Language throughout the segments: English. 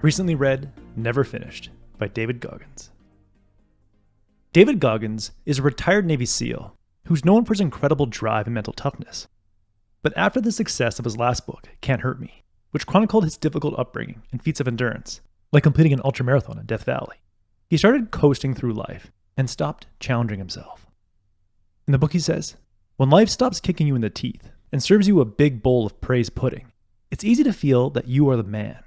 Recently read Never Finished by David Goggins. David Goggins is a retired Navy SEAL who's known for his incredible drive and mental toughness. But after the success of his last book, Can't Hurt Me, which chronicled his difficult upbringing and feats of endurance, like completing an ultramarathon in Death Valley, he started coasting through life and stopped challenging himself. In the book he says, "When life stops kicking you in the teeth and serves you a big bowl of praise pudding, it's easy to feel that you are the man,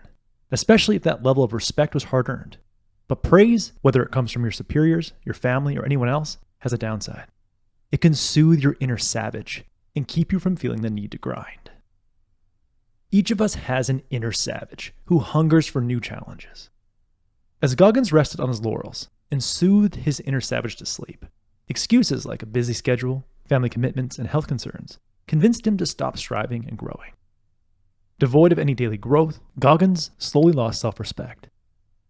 especially if that level of respect was hard-earned. But praise, whether it comes from your superiors, your family, or anyone else, has a downside. It can soothe your inner savage and keep you from feeling the need to grind." Each of us has an inner savage who hungers for new challenges. As Goggins rested on his laurels and soothed his inner savage to sleep, excuses like a busy schedule, family commitments, and health concerns convinced him to stop striving and growing. Devoid of any daily growth, Goggins slowly lost self-respect.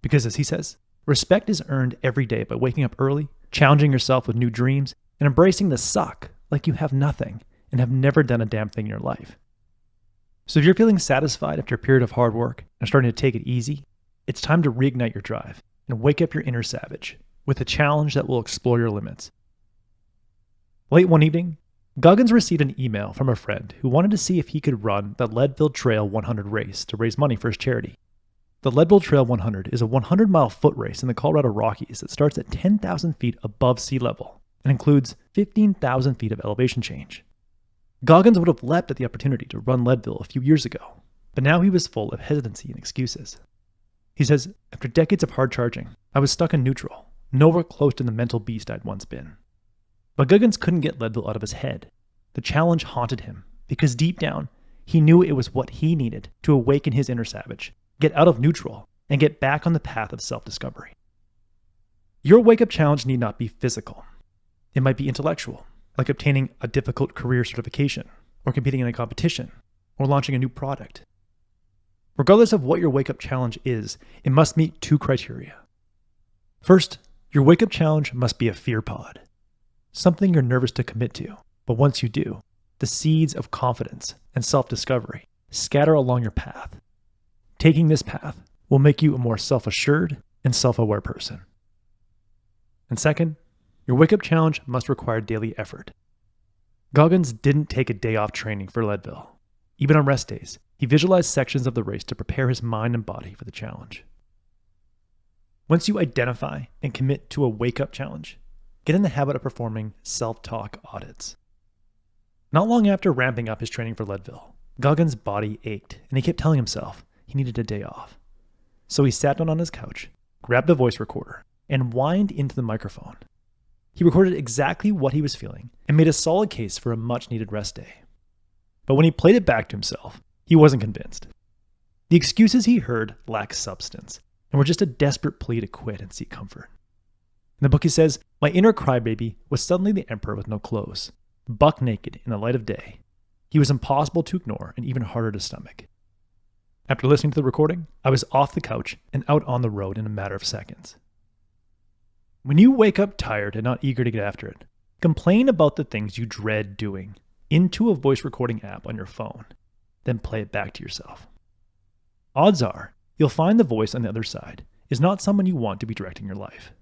Because as he says, respect is earned every day by waking up early, challenging yourself with new dreams, and embracing the suck like you have nothing and have never done a damn thing in your life. So if you're feeling satisfied after a period of hard work and are starting to take it easy, it's time to reignite your drive and wake up your inner savage with a challenge that will explore your limits. Late one evening, Goggins received an email from a friend who wanted to see if he could run the Leadville Trail 100 race to raise money for his charity. The Leadville Trail 100 is a 100-mile foot race in the Colorado Rockies that starts at 10,000 feet above sea level and includes 15,000 feet of elevation change. Goggins would have leapt at the opportunity to run Leadville a few years ago, but now he was full of hesitancy and excuses. He says, "After decades of hard charging, I was stuck in neutral, nowhere close to the mental beast I'd once been." But Goggins couldn't get Leadville out of his head. The challenge haunted him because deep down, he knew it was what he needed to awaken his inner savage, get out of neutral, and get back on the path of self-discovery. Your wake-up challenge need not be physical. It might be intellectual, like obtaining a difficult career certification, or competing in a competition, or launching a new product. Regardless of what your wake-up challenge is, it must meet two criteria. First, your wake-up challenge must be a fear pod. Something you're nervous to commit to, but once you do, the seeds of confidence and self-discovery scatter along your path. Taking this path will make you a more self-assured and self-aware person. And second, your wake-up challenge must require daily effort. Goggins didn't take a day off training for Leadville. Even on rest days, he visualized sections of the race to prepare his mind and body for the challenge. Once you identify and commit to a wake-up challenge, get in the habit of performing self-talk audits. Not long after ramping up his training for Leadville, Goggins' body ached, and he kept telling himself he needed a day off. So he sat down on his couch, grabbed a voice recorder, and whined into the microphone. He recorded exactly what he was feeling and made a solid case for a much-needed rest day. But when he played it back to himself, he wasn't convinced. The excuses he heard lacked substance and were just a desperate plea to quit and seek comfort. In the book he says, "My inner crybaby was suddenly the emperor with no clothes, buck naked in the light of day. He was impossible to ignore and even harder to stomach. After listening to the recording, I was off the couch and out on the road in a matter of seconds." When you wake up tired and not eager to get after it, complain about the things you dread doing into a voice recording app on your phone, then play it back to yourself. Odds are, you'll find the voice on the other side is not someone you want to be directing your life.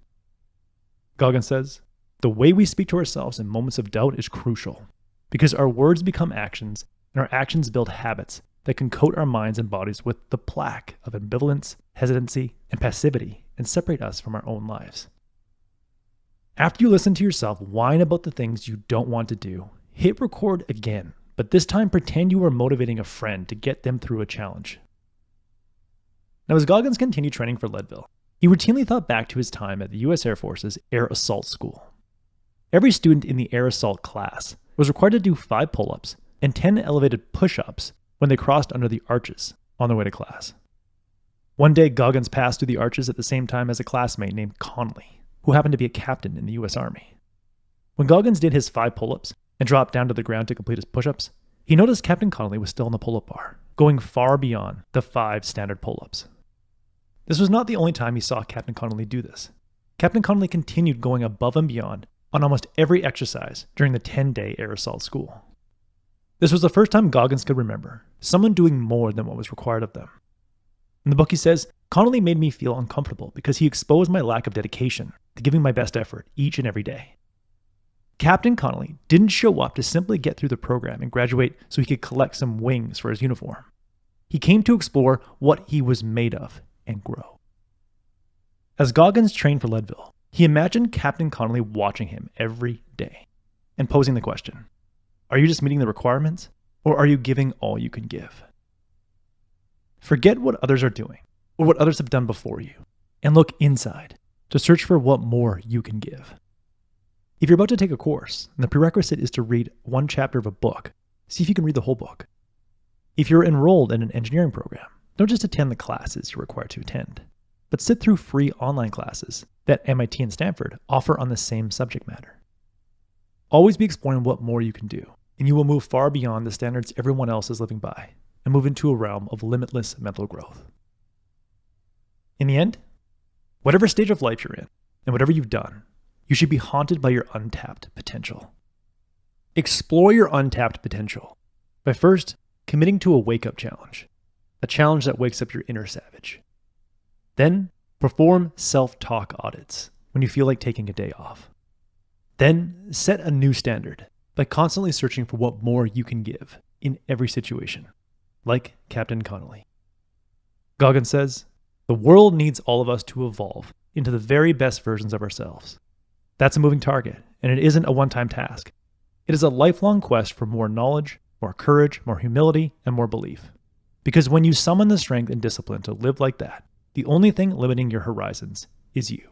Goggins says, "The way we speak to ourselves in moments of doubt is crucial, because our words become actions, and our actions build habits that can coat our minds and bodies with the plaque of ambivalence, hesitancy, and passivity, and separate us from our own lives." After you listen to yourself whine about the things you don't want to do, hit record again, but this time pretend you are motivating a friend to get them through a challenge. Now, as Goggins continued training for Leadville, he routinely thought back to his time at the U.S. Air Force's Air Assault School. Every student in the Air Assault class was required to do 5 pull-ups and 10 elevated push-ups when they crossed under the arches on their way to class. One day, Goggins passed through the arches at the same time as a classmate named Connolly, who happened to be a captain in the U.S. Army. When Goggins did his 5 pull-ups and dropped down to the ground to complete his push-ups, he noticed Captain Connolly was still on the pull-up bar, going far beyond the 5 standard pull-ups. This was not the only time he saw Captain Connolly do this. Captain Connolly continued going above and beyond on almost every exercise during the 10-day Air Assault School. This was the first time Goggins could remember someone doing more than what was required of them. In the book, he says, Connolly made me feel uncomfortable because he exposed my lack of dedication to giving my best effort each and every day. Captain Connolly didn't show up to simply get through the program and graduate so he could collect some wings for his uniform. He came to explore what he was made of and grow. As Goggins trained for Leadville, he imagined Captain Connolly watching him every day and posing the question, are you just meeting the requirements, or are you giving all you can give? Forget what others are doing or what others have done before you, and look inside to search for what more you can give. If you're about to take a course and the prerequisite is to read one chapter of a book, see if you can read the whole book. If you're enrolled in an engineering program, don't just attend the classes you're required to attend, but sit through free online classes that MIT and Stanford offer on the same subject matter. Always be exploring what more you can do, and you will move far beyond the standards everyone else is living by and move into a realm of limitless mental growth. In the end, whatever stage of life you're in and whatever you've done, you should be haunted by your untapped potential. Explore your untapped potential by first committing to a wake-up challenge, a challenge that wakes up your inner savage. Then perform self-talk audits when you feel like taking a day off. Then set a new standard by constantly searching for what more you can give in every situation, like Captain Connolly. Goggins says, the world needs all of us to evolve into the very best versions of ourselves. That's a moving target, and it isn't a one-time task. It is a lifelong quest for more knowledge, more courage, more humility, and more belief. Because when you summon the strength and discipline to live like that, the only thing limiting your horizons is you.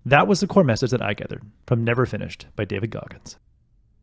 That was the core message that I gathered from Never Finished by David Goggins.